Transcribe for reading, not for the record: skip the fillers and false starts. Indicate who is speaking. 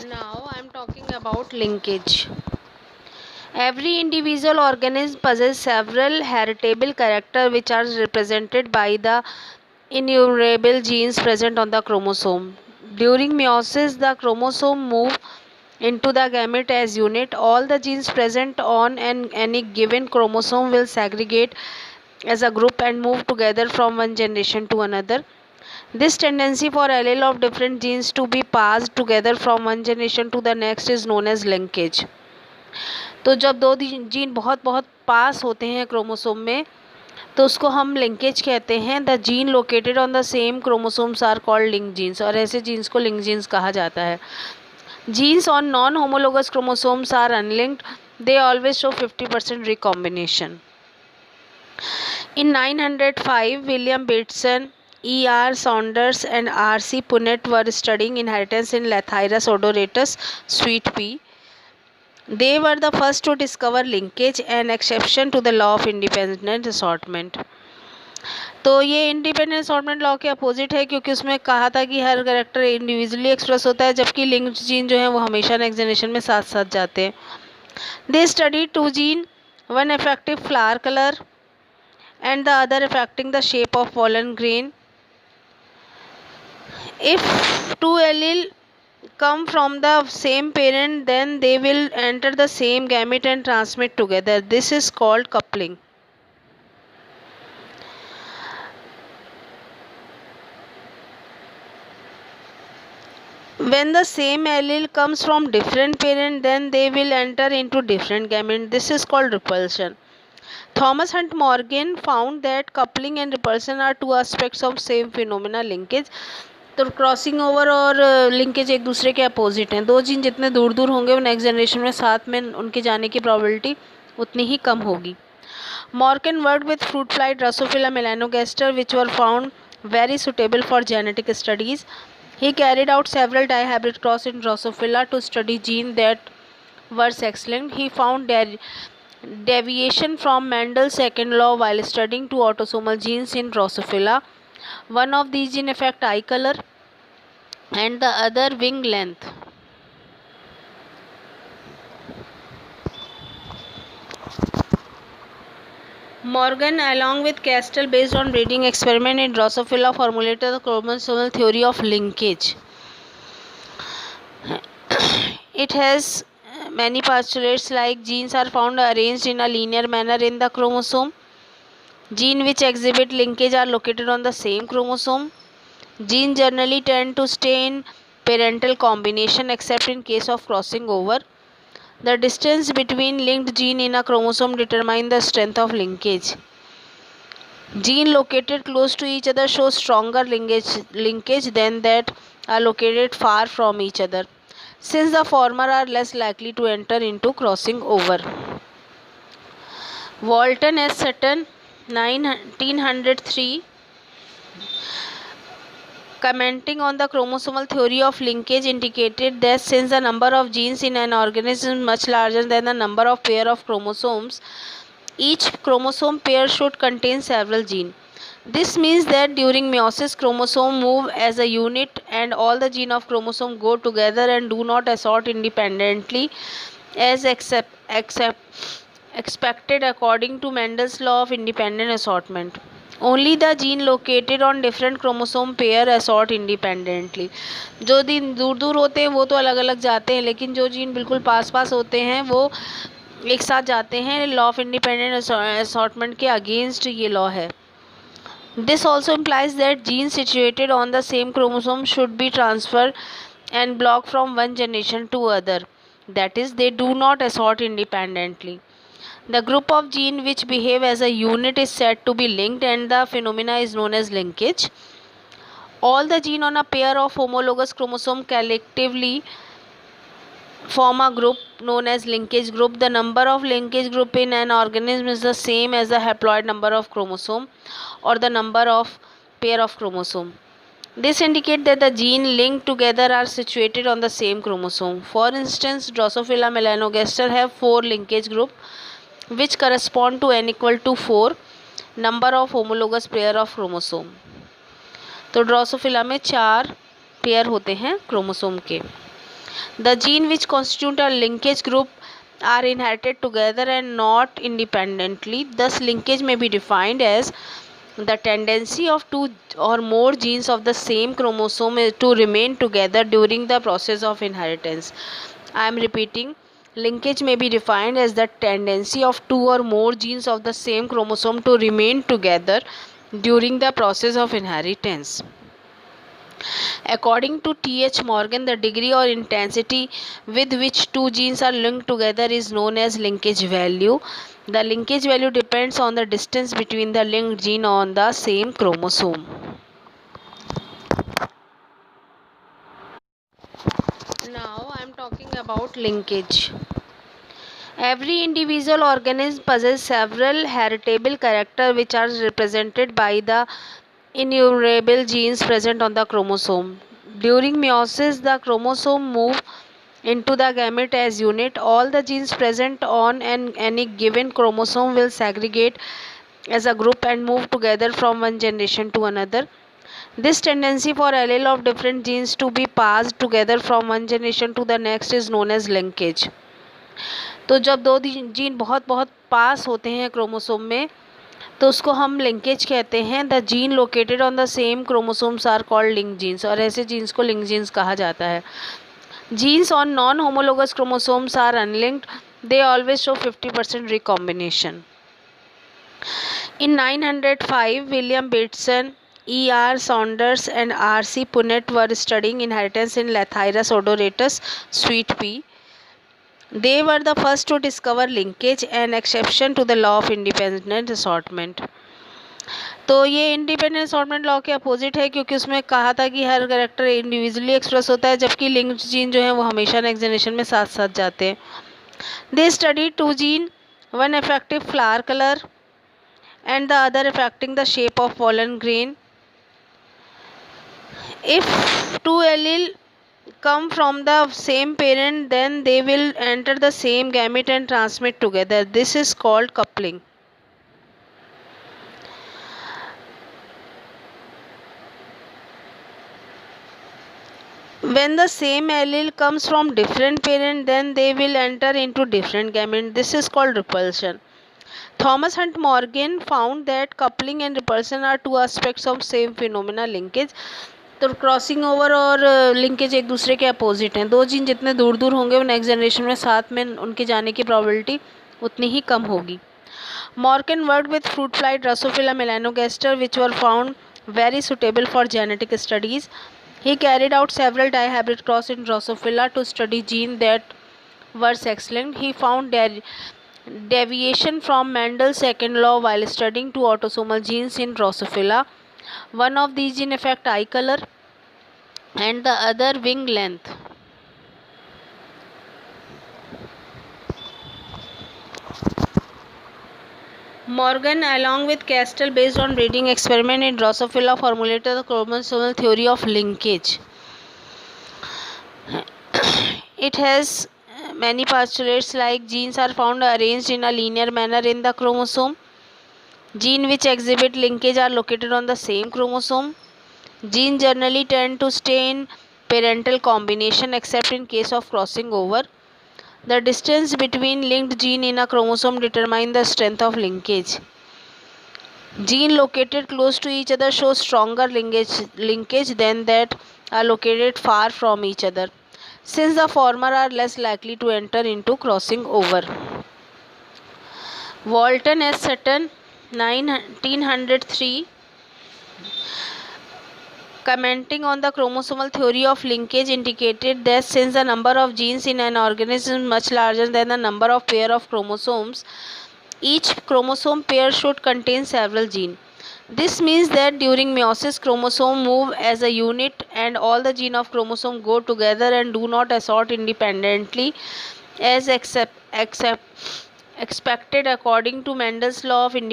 Speaker 1: Now I am talking about linkage. Every individual organism possesses several heritable characters which are represented by the innumerable genes present on the chromosome. During meiosis, the chromosome move into the gamete as unit. All the genes present on any given chromosome will segregate as a group and move together from one generation to another. This tendency for allele of different genes to be passed together from one generation to the next is known as linkage. तो जब दो gene बहुत बहुत पास होते हैं chromosome में तो उसको हम लिंकेज कहते हैं. The gene located on the same chromosomes are called link genes, और ऐसे जीन्स को लिंक जीन्स कहा जाता है. Genes on non homologous chromosomes are unlinked. They always show 50% recombination. In 905, William Bateson, E.R. Saunders and R.C. Punnett were studying inheritance in Lathyrus odoratus, sweet pea. They were the first to discover linkage, an exception to the law of independent assortment. तो ये independent assortment law के opposite है, क्योंकि उसमें कहा था कि हर character individually express होता है, जबकि लिंक्ड जीन जो है वो हमेशा नेक्स्ट जनरेशन में साथ साथ जाते हैं. They study two gene, one effective flower colour and the other affecting the shape of pollen grain. If two alleles come from the same parent, then they will enter the same gamete and transmit together. This is called coupling. When the same allele comes from different parent, then they will enter into different gamete. This is called repulsion. Thomas Hunt Morgan found that coupling and repulsion are two aspects of same phenomena linkage. तो crossing over और linkage एक दूसरे के opposite हैं. दो gene जितने दूर दूर होंगे वो नेक्स्ट जनरेशन में साथ में उनके जाने की प्रोबेबिलिटी उतनी ही कम होगी. Morgan worked with fruit fly Drosophila melanogaster which were found very suitable for genetic studies. He carried out several dihybrid cross in Drosophila to study genes that were sex-linked. He found deviation from Mendel's second law while studying two autosomal genes in Drosophila. One of these genes affect eye color and the other wing length. Morgan, along with Castell, based on breeding experiment in Drosophila, formulated the chromosomal theory of linkage. It has many postulates like genes are found arranged in a linear manner in the chromosome. Genes which exhibit linkage are located on the same chromosome. Genes generally tend to stay in parental combination except in case of crossing over. The distance between linked genes in a chromosome determines the strength of linkage. Genes located close to each other show stronger linkage than that are located far from each other, since the former are less likely to enter into crossing over. Walton S. Sutton, 1903, commenting on the chromosomal theory of linkage, indicated that since the number of genes in an organism is much larger than the number of pair of chromosomes, each chromosome pair should contain several genes. This means that during meiosis, chromosomes move as a unit and all the genes of chromosome go together and do not assort independently as expected according to Mendel's law of independent assortment. Only the gene located on different chromosome pair assort independently. जो gene दूर दूर होते हैं वो तो अलग अलग जाते हैं, लेकिन जो जीन बिल्कुल पास पास होते हैं वो एक साथ जाते हैं. लॉ ऑफ इंडिपेंडेंट असॉर्टमेंट के अगेंस्ट ये लॉ है. This also implies that genes situated on the same chromosome should be transferred and blocked from one generation to other. That is, they do not assort independently. The group of genes which behave as a unit is said to be linked, and the phenomena is known as linkage. All the genes on a pair of homologous chromosomes collectively form a group known as linkage group. The number of linkage group in an organism is the same as the haploid number of chromosome or the number of pair of chromosome. This indicates that the genes linked together are situated on the same chromosome. For instance, Drosophila melanogaster have 4 linkage group which correspond to n equal to 4 number of homologous pair of chromosome. तो Drosophila में 4 pair होते हैं chromosome के. The gene which constitute a linkage group are inherited together and not independently. Thus, linkage may be defined as the tendency of two or more genes of the same chromosome to remain together during the process of inheritance. I am repeating. Linkage may be defined as the tendency of two or more genes of the same chromosome to remain together during the process of inheritance. According to T.H. Morgan, the degree or intensity with which two genes are linked together is known as linkage value. The linkage value depends on the distance between the linked gene on the same chromosome. Now I am talking about linkage. Every individual organism possesses several heritable characters which are represented by the innumerable genes present on the chromosome. During meiosis, the chromosome move into the gamete as unit. All the genes present on any given chromosome will segregate as a group and move together from one generation to another. This tendency for allele of different genes to be passed together from one generation to the next is known as linkage. तो जब दो gene बहुत बहुत पास होते हैं chromosome में तो उसको हम लिंकेज कहते हैं. The gene located on the same chromosomes are called link genes, और ऐसे जीन्स को लिंक जीन्स कहा जाता है. Genes on non homologous chromosomes are unlinked. They always show 50% recombination. In 905, William Bateson, E.R. Saunders and R.C. Punnett were studying inheritance in Lathyrus odoratus, sweet pea. They were the first to discover linkage, an exception to the law of independent assortment. तो ये independent assortment law के opposite है, क्योंकि उसमें कहा था कि हर character individually express होता है, जबकि लिंक्ड जीन जो है वो हमेशा नेक्स्ट जनरेशन में साथ साथ जाते हैं. They study two gene, one affective flower colour and the other affecting the shape of pollen grain. If two alleles come from the same parent, then they will enter the same gamete and transmit together. This is called coupling. When the same allele comes from different parent, then they will enter into different gamete. This is called repulsion. Thomas Hunt Morgan found that coupling and repulsion are two aspects of same phenomena, linkage. तो crossing over और linkage एक दूसरे के opposite हैं. दो gene जितने दूर दूर होंगे वो नेक्स्ट जनरेशन में साथ में उनके जाने की प्रोबेबिलिटी उतनी ही कम होगी. Morgan worked with fruit fly Drosophila melanogaster, which were found very suitable for genetic studies. He carried out several dihybrid cross in Drosophila to study genes that were sex-linked. He found deviation from Mendel's second law while studying two autosomal genes in Drosophila. One of these genes affect eye color and the other wing length. Morgan, along with Castell, based on breeding experiment in Drosophila, formulated the chromosomal theory of linkage. It has many postulates like genes are found arranged in a linear manner in the chromosome. Genes which exhibit linkage are located on the same chromosome. Genes generally tend to stay in parental combination except in case of crossing over. The distance between linked genes in a chromosome determines the strength of linkage. Genes located close to each other show stronger linkage than that are located far from each other, since the former are less likely to enter into crossing over. Walton S. Sutton, 1903, commenting on the chromosomal theory of linkage, indicated that since the number of genes in an organism is much larger than the number of pair of chromosomes, each chromosome pair should contain several genes. This means that during meiosis, chromosomes move as a unit and all the genes of chromosome go together and do not assort independently as expected according to Mendel's law of